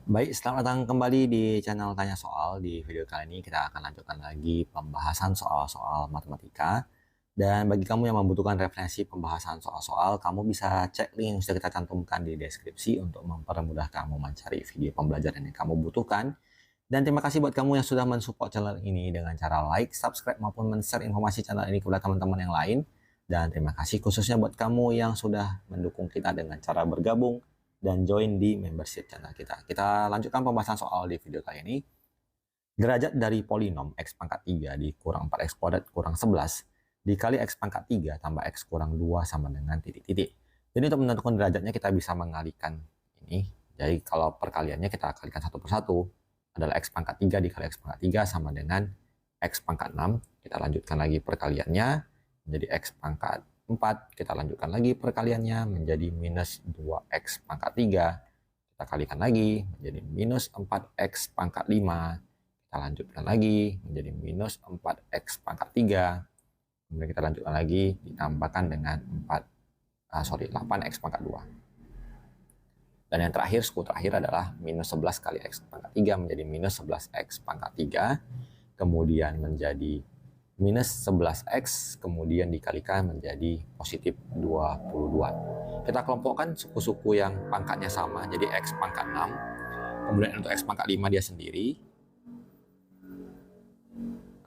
Baik, selamat datang kembali di channel Tanya Soal. Di video kali ini kita akan lanjutkan lagi pembahasan soal-soal matematika. Dan bagi kamu yang membutuhkan referensi pembahasan soal-soal, kamu bisa cek link yang sudah kita cantumkan di deskripsi untuk mempermudah kamu mencari video pembelajaran yang kamu butuhkan. Dan terima kasih buat kamu yang sudah mensupport channel ini dengan cara like, subscribe, maupun men-share informasi channel ini kepada teman-teman yang lain. Dan terima kasih khususnya buat kamu yang sudah mendukung kita dengan cara bergabung dan join di membership channel kita. Kita lanjutkan pembahasan soal di video kali ini. Derajat dari polinom x pangkat 3 dikurang 4x kuadrat kurang 11 dikali x pangkat 3 tambah x kurang 2 sama dengan titik-titik. Jadi untuk menentukan derajatnya kita bisa mengalihkan ini. Jadi kalau perkaliannya kita kalikan satu per satu adalah x pangkat 3 dikali x pangkat 3 sama dengan x pangkat 6. Kita lanjutkan lagi perkaliannya menjadi x pangkat 4. Kita lanjutkan lagi perkaliannya menjadi minus 2x pangkat 3. Kita kalikan lagi menjadi minus 4x pangkat 5. Kita lanjutkan lagi menjadi minus 4x pangkat 3. Kemudian kita lanjutkan lagi ditambahkan dengan 8x pangkat 2. Dan yang terakhir, suku terakhir adalah minus 11 kali x pangkat 3 menjadi minus 11x pangkat 3. Kemudian menjadi minus 11x, kemudian dikalikan menjadi positif 22. Kita kelompokkan suku-suku yang pangkatnya sama, jadi x pangkat 6. Kemudian untuk x pangkat 5 dia sendiri.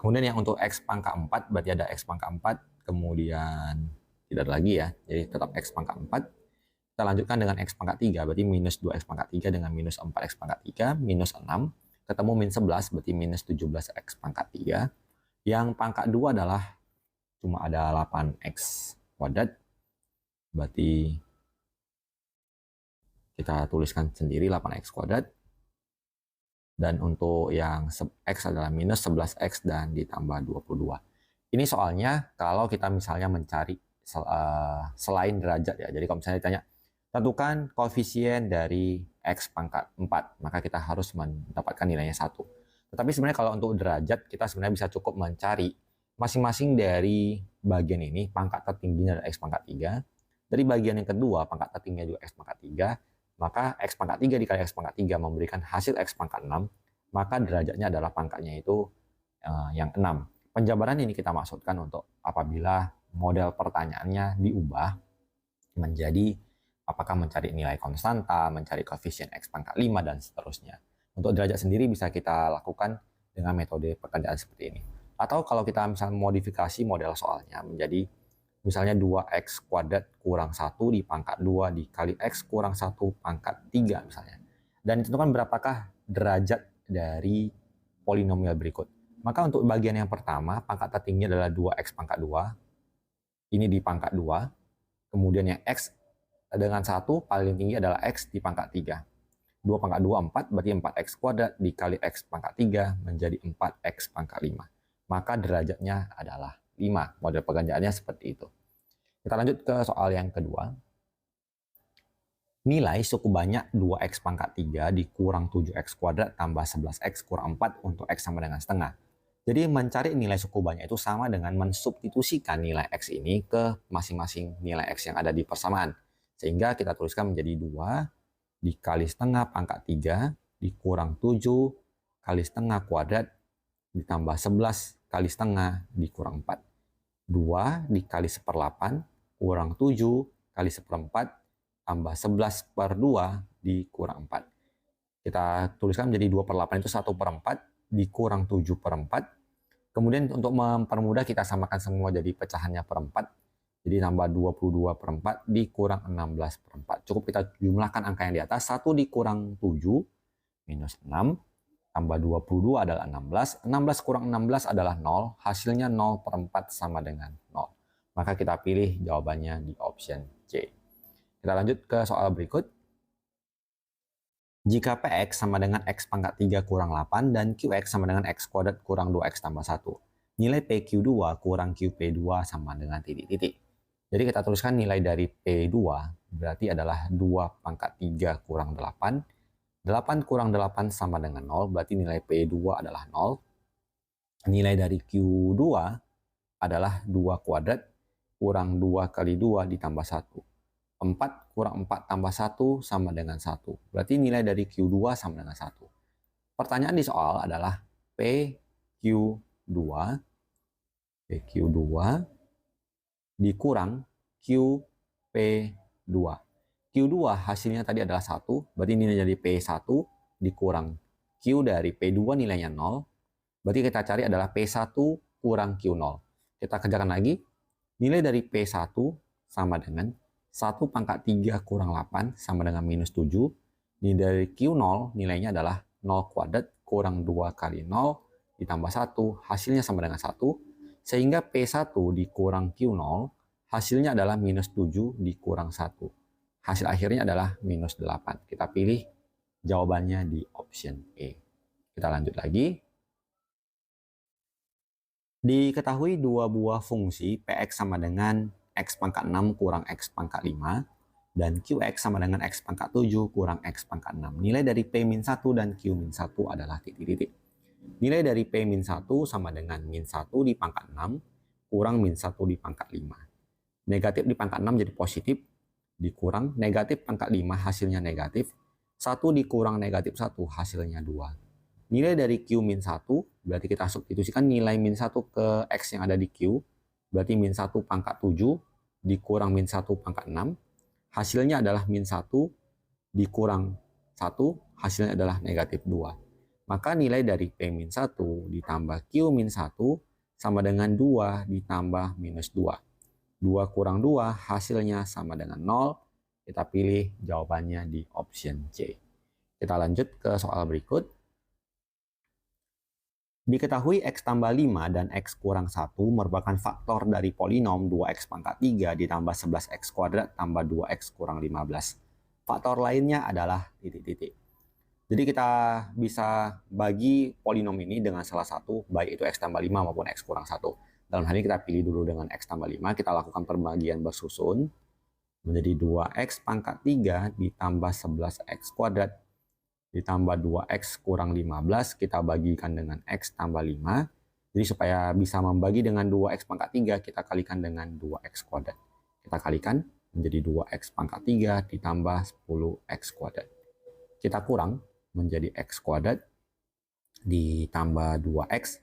Kemudian yang untuk x pangkat 4, berarti ada x pangkat 4, kemudian tidak ada lagi ya, jadi tetap x pangkat 4. Kita lanjutkan dengan x pangkat 3, berarti minus 2x pangkat 3 dengan minus 4x pangkat 3, minus 6. Ketemu min 11, berarti minus 17x pangkat 3. Yang pangkat 2 adalah cuma ada 8x kuadrat, berarti kita tuliskan sendiri 8x kuadrat. Dan untuk yang x adalah minus 11x dan ditambah 22. Ini soalnya kalau kita misalnya mencari selain derajat ya. Jadi kalau misalnya ditanya, tentukan koefisien dari x pangkat 4, maka kita harus mendapatkan nilainya 1. Tetapi sebenarnya kalau untuk derajat, kita sebenarnya bisa cukup mencari masing-masing dari bagian ini, pangkat tertingginya adalah x pangkat 3. Dari bagian yang kedua, pangkat tertingginya juga x pangkat 3. Maka x pangkat 3 dikali x pangkat 3 memberikan hasil x pangkat 6. Maka derajatnya adalah pangkatnya itu yang 6. Penjabaran ini kita maksudkan untuk apabila model pertanyaannya diubah menjadi apakah mencari nilai konstanta, mencari koefisien x pangkat 5, dan seterusnya. Untuk derajat sendiri bisa kita lakukan dengan metode pekerjaan seperti ini. Atau kalau kita misalnya modifikasi model soalnya menjadi misalnya 2x kuadrat kurang 1 di pangkat 2 dikali x kurang 1 pangkat 3 misalnya. Dan ditentukan berapakah derajat dari polinomial berikut. Maka untuk bagian yang pertama, pangkat tertinggi adalah 2x pangkat 2. Ini di pangkat 2. Kemudian yang x dengan 1 paling tinggi adalah x di pangkat 3. 2 pangkat 2, 4, berarti 4x kuadrat dikali x pangkat 3 menjadi 4x pangkat 5. Maka derajatnya adalah 5. Model pekerjaannya seperti itu. Kita lanjut ke soal yang kedua. Nilai suku banyak 2x pangkat 3 dikurang 7x kuadrat tambah 11x kurang 4 untuk x sama dengan setengah. Jadi mencari nilai suku banyak itu sama dengan mensubstitusikan nilai x ini ke masing-masing nilai x yang ada di persamaan. Sehingga kita tuliskan menjadi 2 dikali setengah pangkat 3 dikurang 7 kali setengah kuadrat ditambah 11 kali setengah dikurang 4. 2 dikali 1/8 kurang 7 kali 1/4 tambah 11 per 2 dikurang 4. Kita tuliskan menjadi 2/8 itu 1/4 dikurang 7/4. Kemudian untuk mempermudah kita samakan semua jadi pecahannya per 4. Jadi tambah 22/4 dikurang 16/4. Cukup kita jumlahkan angka yang di atas. 1 dikurang 7 minus 6. Tambah 22 adalah 16. 16 kurang 16 adalah 0. Hasilnya 0/4 sama dengan 0. Maka kita pilih jawabannya di option C. Kita lanjut ke soal berikut. Jika Px sama dengan x pangkat 3 kurang 8 dan Qx sama dengan x kuadrat kurang 2x tambah 1. Nilai PQ2 kurang QP2 sama dengan titik-titik. Jadi kita tuliskan nilai dari P2 berarti adalah 2 pangkat 3 kurang 8. 8 kurang 8 sama dengan 0, berarti nilai P2 adalah 0. Nilai dari Q2 adalah 2 kuadrat kurang 2 kali 2 ditambah 1. 4 kurang 4 tambah 1 sama dengan 1. Berarti nilai dari Q2 sama dengan 1. Pertanyaan di soal adalah PQ2 dikurang QP2. Q2 hasilnya tadi adalah 1, berarti nilai dari P1 dikurang Q dari P2 nilainya 0. Berarti kita cari adalah P1 kurang Q0. Kita kerjakan lagi. Nilai dari P1 sama dengan 1 pangkat 3 kurang 8 sama dengan minus 7. Nilai dari Q0 nilainya adalah 0 kuadrat kurang 2 kali 0 ditambah 1. Hasilnya sama dengan 1. Sehingga P1 dikurang Q0 hasilnya adalah minus 7 dikurang 1. Hasil akhirnya adalah minus 8. Kita pilih jawabannya di option E. Kita lanjut lagi. Diketahui dua buah fungsi Px sama dengan X pangkat 6 kurang X pangkat 5 dan Qx sama dengan X pangkat 7 kurang X pangkat 6. Nilai dari P-1 dan Q-1 adalah titik-titik. Nilai dari P-1 sama dengan min 1 di pangkat 6 kurang min 1 di pangkat 5. Negatif di pangkat 6 jadi positif, dikurang negatif pangkat 5 hasilnya negatif, 1 dikurang negatif 1 hasilnya 2. Nilai dari Q-1 berarti kita substitusikan nilai min 1 ke X yang ada di Q, berarti min 1 pangkat 7 dikurang min 1 pangkat 6, hasilnya adalah min 1 dikurang 1, hasilnya adalah negatif 2. Maka nilai dari P-1 ditambah Q-1 sama dengan 2 ditambah minus 2. 2 kurang 2 hasilnya sama dengan 0. Kita pilih jawabannya di option C. Kita lanjut ke soal berikut. Diketahui X tambah 5 dan X kurang 1 merupakan faktor dari polinom 2X pangkat 3 ditambah 11X kuadrat tambah 2X kurang 15. Faktor lainnya adalah titik-titik. Jadi kita bisa bagi polinom ini dengan salah satu, baik itu X tambah 5 maupun X kurang 1. Dalam hal ini kita pilih dulu dengan X tambah 5, kita lakukan pembagian bersusun menjadi 2X pangkat 3 ditambah 11X kuadrat ditambah 2X kurang 15, kita bagikan dengan X tambah 5. Jadi supaya bisa membagi dengan 2X pangkat 3, kita kalikan dengan 2X kuadrat. Kita kalikan menjadi 2X pangkat 3 ditambah 10X kuadrat. Kita kurang menjadi X kuadrat ditambah 2X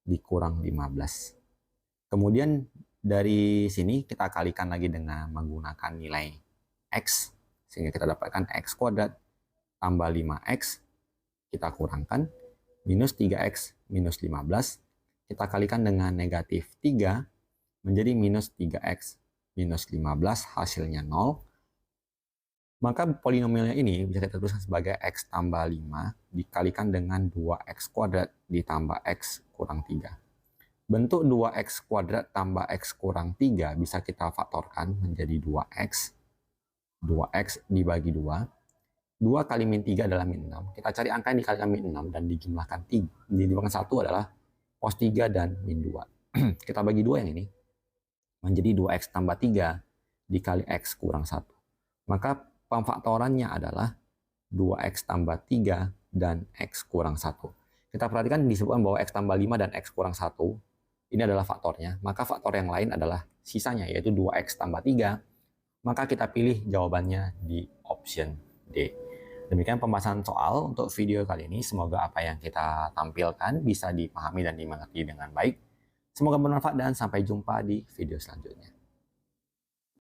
dikurang 15. Kemudian dari sini kita kalikan lagi dengan menggunakan nilai X, sehingga kita dapatkan X kuadrat tambah 5X, kita kurangkan, minus 3X minus 15, kita kalikan dengan negatif 3, menjadi minus 3X minus 15, hasilnya 0. Maka polinomialnya ini bisa kita tuliskan sebagai X tambah 5 dikalikan dengan 2X kuadrat ditambah X kurang 3. Bentuk 2X kuadrat tambah X kurang 3 bisa kita faktorkan menjadi 2X. 2X dibagi 2. 2 kali min 3 adalah min 6. Kita cari angka yang dikalikan min 6 dan dijumlahkan 3. Dijumlahkan 1 adalah cos 3 dan min 2. Kita bagi 2 yang ini. Menjadi 2X tambah 3 dikali X kurang 1. Maka pemfaktorannya adalah 2X tambah 3 dan X kurang 1. Kita perhatikan disebutkan bahwa X tambah 5 dan X kurang 1. Ini adalah faktornya. Maka faktor yang lain adalah sisanya, yaitu 2X tambah 3. Maka kita pilih jawabannya di option D. Demikian pembahasan soal untuk video kali ini. Semoga apa yang kita tampilkan bisa dipahami dan dimengerti dengan baik. Semoga bermanfaat dan sampai jumpa di video selanjutnya.